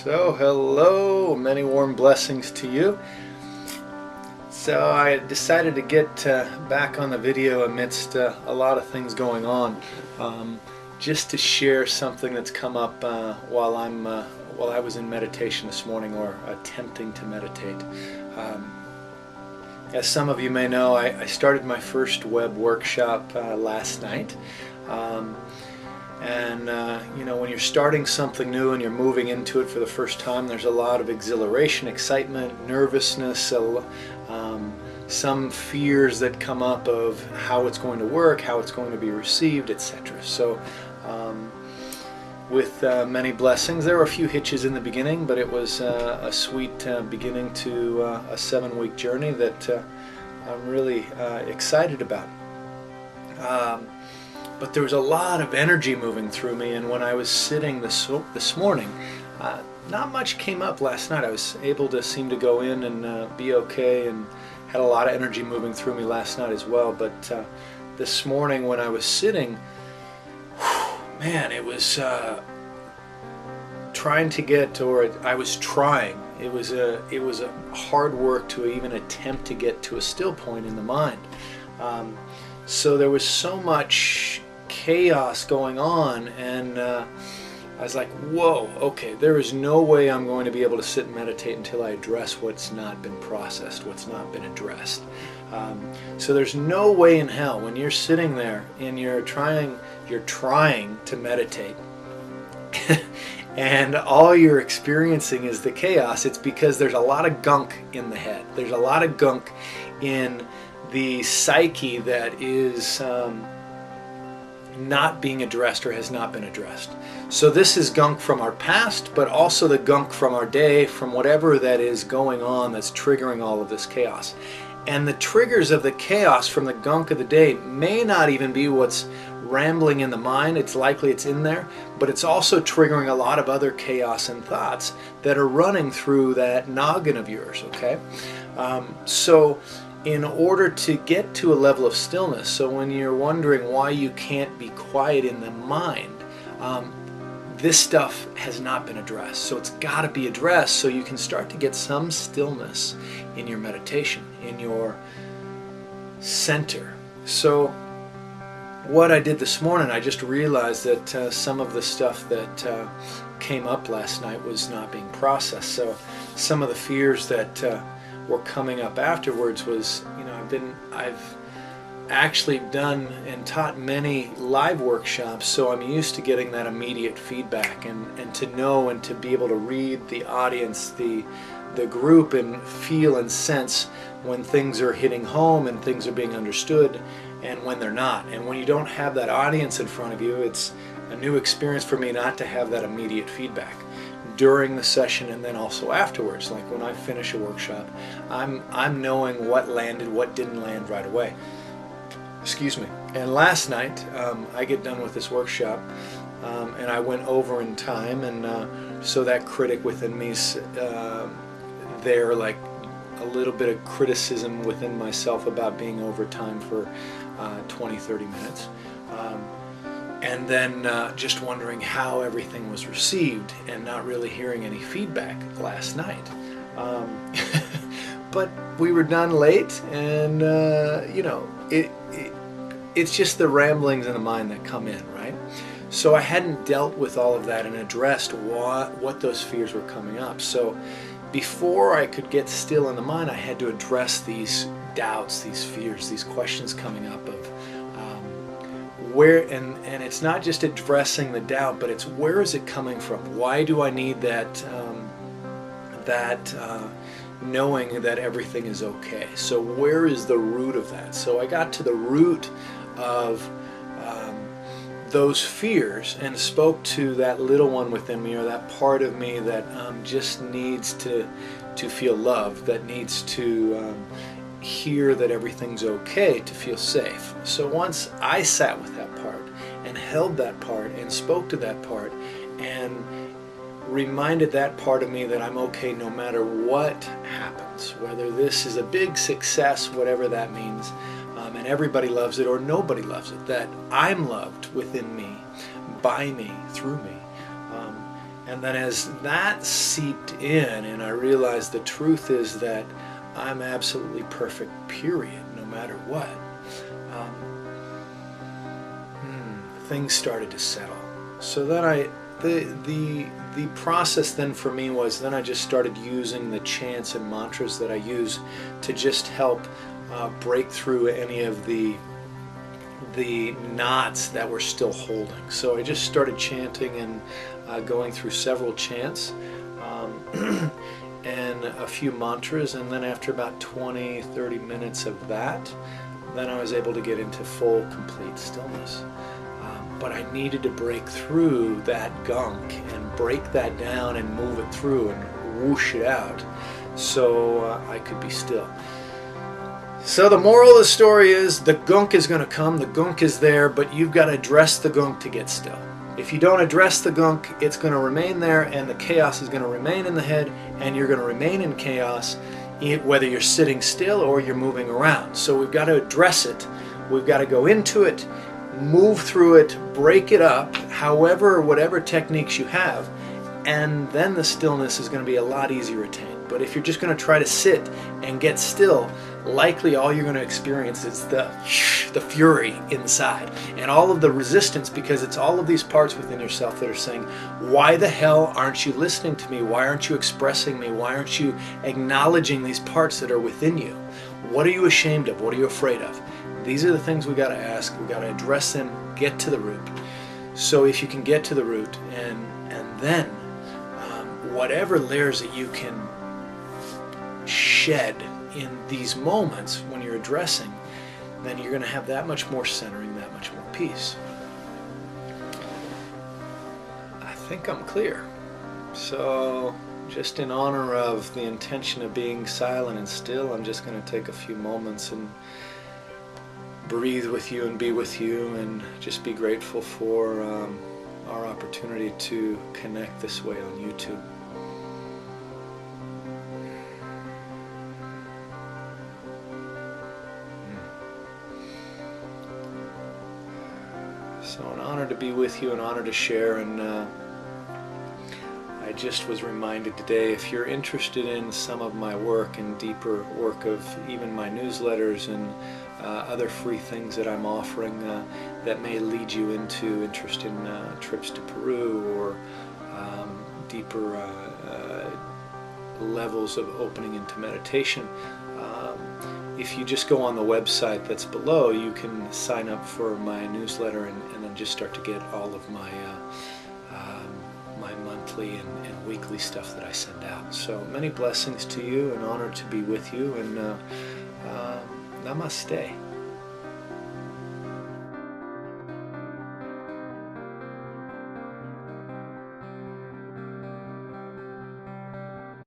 So hello, many warm blessings to you. So I decided to get back on the video amidst a lot of things going on, just to share something that's come up while I was in meditation this morning, or attempting to meditate. As some of you may know, I started my first web workshop last night. You know, when you're starting something new and you're moving into it for the first time, there's a lot of exhilaration, excitement, nervousness, some fears that come up of how it's going to work, how it's going to be received, etc. So with many blessings, there were a few hitches in the beginning, but it was a sweet beginning to a 7-week journey that I'm really excited about. But there was a lot of energy moving through me, and when I was sitting this morning, not much came up last night. I was able to seem to go in and be okay, and had a lot of energy moving through me last night as well. But this morning when I was sitting, man, it was trying to get, or I was trying. It was a hard work to even attempt to get to a still point in the mind. So there was so much chaos going on, and I was like, whoa, okay, there is no way I'm going to be able to sit and meditate until I address what's not been processed, what's not been addressed. So there's no way in hell, when you're sitting there and you're trying to meditate and all you're experiencing is the chaos, it's because there's a lot of gunk in the head. There's a lot of gunk in the psyche that is not being addressed or has not been addressed. So this is gunk from our past, but also the gunk from our day, from whatever that is going on that's triggering all of this chaos. And the triggers of the chaos from the gunk of the day may not even be what's rambling in the mind. It's likely it's in there, but it's also triggering a lot of other chaos and thoughts that are running through that noggin of yours, okay? So in order to get to a level of stillness, so when you're wondering why you can't be quiet in the mind, this stuff has not been addressed. So it's got to be addressed so you can start to get some stillness in your meditation, in your center. So what I did this morning, I just realized that some of the stuff that came up last night was not being processed. So some of the fears that were coming up afterwards was, you know, I've actually done and taught many live workshops, so I'm used to getting that immediate feedback and to know and to be able to read the audience, the group, and feel and sense when things are hitting home and things are being understood and when they're not. And when you don't have that audience in front of you, it's a new experience for me not to have that immediate feedback during the session and then also afterwards. Like when I finish a workshop, I'm knowing what landed, what didn't land right away. Excuse me. And last night, I get done with this workshop, and I went over in time, and so that critic within me's there, like a little bit of criticism within myself about being over time for 20-30 minutes. And then just wondering how everything was received and not really hearing any feedback last night. But we were done late, and you know, it's just the ramblings in the mind that come in, right? So I hadn't dealt with all of that and addressed what those fears were coming up. So before I could get still in the mind, I had to address these doubts, these fears, these questions coming up of where, and it's not just addressing the doubt, but it's where is it coming from? Why do I need that knowing that everything is okay? So where is the root of that? So I got to the root of those fears and spoke to that little one within me, or that part of me that just needs to feel loved, that needs to hear that everything's okay, to feel safe. So once I sat with that part and held that part and spoke to that part and reminded that part of me that I'm okay no matter what happens, whether this is a big success, whatever that means, and everybody loves it or nobody loves it, that I'm loved within me, by me, through me, And then as that seeped in and I realized the truth is that I'm absolutely perfect, period, no matter what, things started to settle. So then the process then for me was then I just started using the chants and mantras that I use to just help break through any of the knots that were still holding. So I just started chanting and going through several chants and a few mantras, and then after about 20-30 minutes of that, then I was able to get into full, complete stillness. But I needed to break through that gunk and break that down and move it through and whoosh it out so I could be still. So the moral of the story is the gunk is going to come, the gunk is there, but you've got to address the gunk to get still. If you don't address the gunk, it's going to remain there and the chaos is going to remain in the head and you're going to remain in chaos whether you're sitting still or you're moving around. So we've got to address it, we've got to go into it, move through it, break it up, however, whatever techniques you have, and then the stillness is going to be a lot easier attained. But if you're just going to try to sit and get still, likely all you're going to experience is the fury inside and all of the resistance, because it's all of these parts within yourself that are saying, why the hell aren't you listening to me? Why aren't you expressing me? Why aren't you acknowledging these parts that are within you? What are you ashamed of? What are you afraid of? These are the things we got to ask. We got to address them, get to the root. So if you can get to the root and then whatever layers that you can shed in these moments when you're addressing, then you're going to have that much more centering, that much more peace. I think I'm clear. So just in honor of the intention of being silent and still, I'm just going to take a few moments and breathe with you and be with you and just be grateful for our opportunity to connect this way on YouTube. So an honor to be with you, an honor to share, and I just was reminded today, if you're interested in some of my work and deeper work of even my newsletters and other free things that I'm offering that may lead you into interest in trips to Peru or deeper levels of opening into meditation, if you just go on the website that's below, you can sign up for my newsletter and then just start to get all of my my monthly and weekly stuff that I send out. So many blessings to you, an honor to be with you, and namaste.